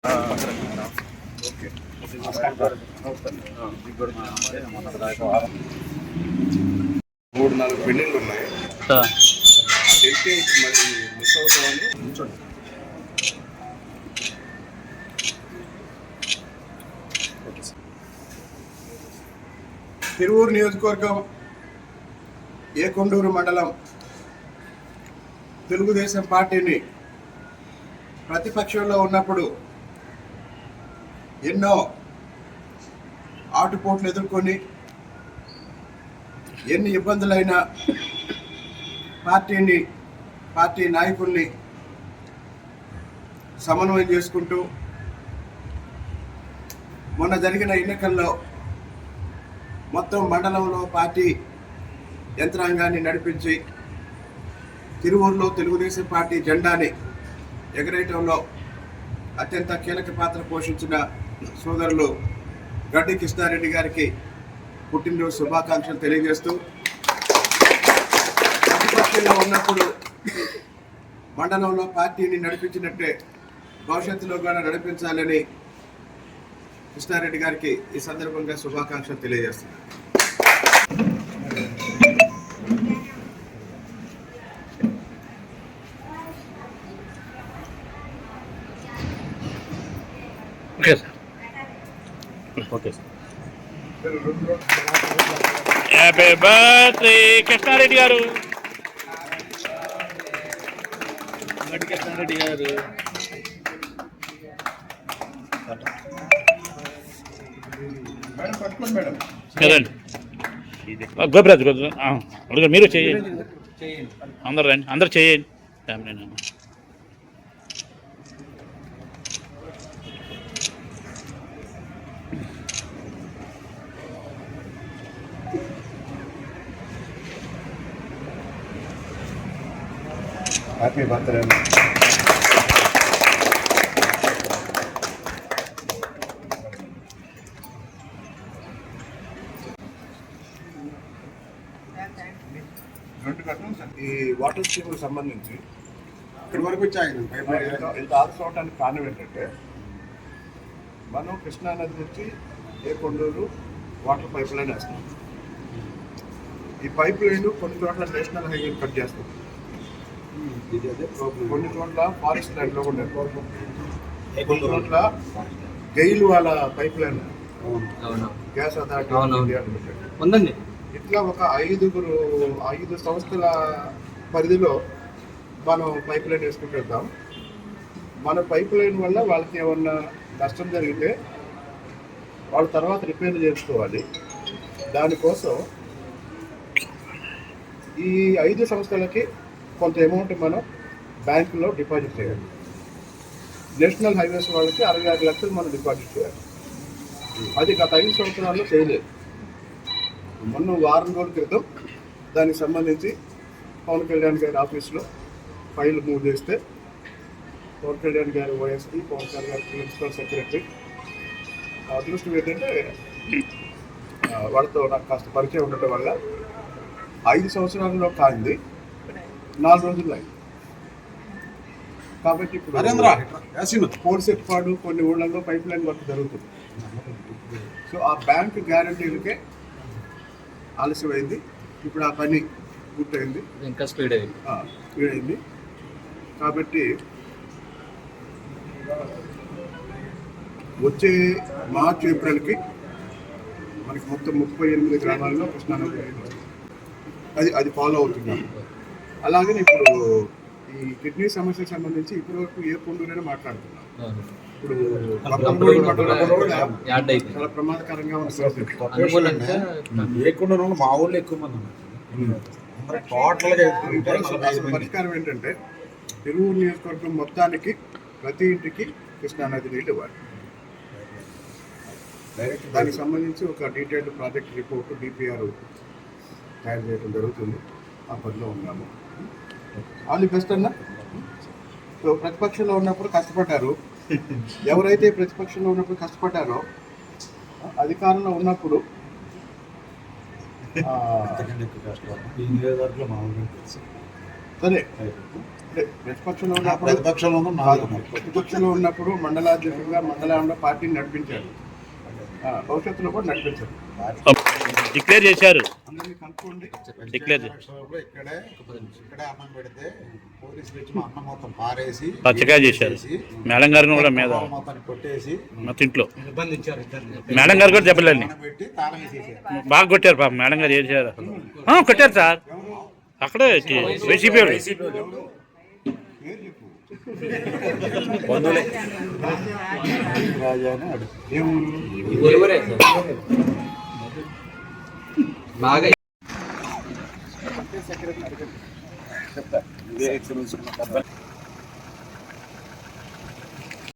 మూడు నాలుగు పెళ్ళిళ్ళు ఉన్నాయి. వెళ్తే మరి మిస్ అవుతామని ఉంచండి. తిరువూరు నియోజకవర్గం ఏకొండూరు మండలం తెలుగుదేశం పార్టీని ప్రతిపక్షంలో ఉన్నప్పుడు ఎన్నో ఆటుపోట్లు ఎదుర్కొని ఎన్ని ఇబ్బందులైనా పార్టీ నాయకుల్ని సమన్వయం చేసుకుంటూ మొన్న జరిగిన ఎన్నికల్లో మొత్తం మండలంలో పార్టీ యంత్రాంగాన్ని నడిపించి తిరువూరులో తెలుగుదేశం పార్టీ జెండాని ఎగరేయటంలో అత్యంత కీలక పాత్ర పోషించిన సోదరులు గడ్డి కృష్ణారెడ్డి గారికి పుట్టినరోజు శుభాకాంక్షలు తెలియజేస్తూ, ప్రతిపక్షంలో ఉన్నప్పుడు మండలంలో పార్టీని నడిపించినట్టే భవిష్యత్తులో కూడా నడిపించాలని కృష్ణారెడ్డి గారికి ఈ సందర్భంగా శుభాకాంక్షలు తెలియజేస్తున్నారు. Okay sir. Okay sir. Happy birthday Krishna Reddy గారు. కృష్ణారెడ్డి గారు కదండి. గోపిరాజు మీరు చేయండి, అందరు రండి, అందరు చేయండి. Happy birthday. ఈ వాటర్ స్కీమ్కి సంబంధించి ఇక్కడి వరకు ఇంత ఆదుకోవడానికి కారణం ఏంటంటే, మనం కృష్ణానది నుంచి కొండూరు వాటర్ పైప్ లైన్ వేస్తున్నాం. ఈ పైప్ లైన్ కొన్ని చోట్ల నేషనల్ హైవే కట్ చేస్తాం, కొన్ని చోట్ల ఫారెస్ట్ ల్యాండ్లో కూడా, కొన్ని చోట్ల గెయిల్ వాళ్ళ పైప్ లైన్ గ్యాస్ అథారిటీ ఉందండి. ఇట్లా ఒక 5 సంస్థల పరిధిలో మనం పైప్ లైన్ వేసుకుంటూ వెళ్తాం. మన పైప్ లైన్ వల్ల వాళ్ళకి ఏమన్నా నష్టం జరిగితే వాళ్ళ తర్వాత రిపేర్ చేసుకోవాలి. దానికోసం ఈ 5 సంస్థలకి కొంత అమౌంట్ మనం బ్యాంకులో డిపాజిట్ చేయాలి. నేషనల్ హైవేస్ వాళ్ళకి 66 లక్షలు మనం డిపాజిట్ చేయాలి. అది గత 5 సంవత్సరాల్లో చేయలేదు. మొన్న వారం రోజుల క్రితం దానికి సంబంధించి పవన్ కళ్యాణ్ గారి ఆఫీస్లో ఫైల్ మూవ్ చేస్తే, పవన్ కళ్యాణ్ గారి ఓఎస్పీ, పవన్ కళ్యాణ్ గారి ప్రిన్సిపల్ సెక్రటరీ అదృష్టం ఏంటంటే వాళ్ళతో నాకు కాస్త పరిచయం ఉండటం వల్ల 5 సంవత్సరాల్లో కాంది 4 రోజుల్లో అయింది. కాబట్టి ఇప్పుడు పోర్సెట్పాడు కొన్ని ఊళ్ళల్లో పైప్ లైన్ వర్క్ జరుగుతుంది. సో ఆ బ్యాంక్ గ్యారంటీలకే ఆలస్యమైంది. ఇప్పుడు ఆ పని పూర్తయింది, ఇంకా స్పీడ్ అయింది. కాబట్టి వచ్చే మార్చి ఏప్రిల్కి మనకి మొత్తం 38 గ్రామాల్లో కృష్ణానది అది ఫాలో అవుతున్నాం. అలాగే ఇప్పుడు ఈ కిడ్నీ సమస్యకు సంబంధించి ఇప్పటివరకు ఏ కొండూరైనా మాట్లాడుతున్నాం. ఇప్పుడు చాలా ప్రమాదకరంగా ఉన్న మా ఊళ్ళో ఎక్కువ మంది పరిష్కారం ఏంటంటే, తిరువూరు నియోజకవర్గం మొత్తానికి ప్రతి ఇంటికి కృష్ణానది నీళ్ళు ఇవ్వాలి. దానికి సంబంధించి ఒక డీటెయిల్డ్ ప్రాజెక్ట్ రిపోర్ట్ డిపిఆర్ తయారు చేయడం జరుగుతుంది. ఆ పనిలో ఉన్నాము. ఆల్ ది బెస్ట్ అన్న. సో ప్రతిపక్షంలో ఉన్నప్పుడు కష్టపడ్డారు. ఎవరైతే ప్రతిపక్షంలో ఉన్నప్పుడు కష్టపడ్డారో అధికారంలో ఉన్నప్పుడు ఈ నియోజకవర్గంలో మామూలుగా తెలుసు సరే అంటే ప్రతిపక్షంలో ఉన్నప్పుడు ప్రతిపక్షంలో ఉన్న నాలుగు ప్రతిపక్షంలో ఉన్నప్పుడు మండలాధ్యక్షుడిగా మండలంలో పార్టీని నడిపించారు. భవిష్యత్తులో కూడా నడిపించారు. డిక్లేర్ చేశారు. అందరినీ కనుక్కోండి. డిక్లేర్ ఇక్కడే అన్నం పెడితే పోలీసులు వచ్చి మా అన్నం మొత్తం పారేసి పచ్చగా చేశారు. మేడం గారిని కూడా మీద మొత్తాన్ని కొట్టేసి మొత్తం ఇంట్లో మేడం గారు కూడా దెబ్బలేండి పెట్టి తాళం వేసేసారు. బాగా కొట్టారు పాపం మేడం గారు చేశారు. కొట్టారు సార్ అక్కడే వైసీపీ వాళ్ళు. రాజా అని అడుగు. బాగా చెప్తా.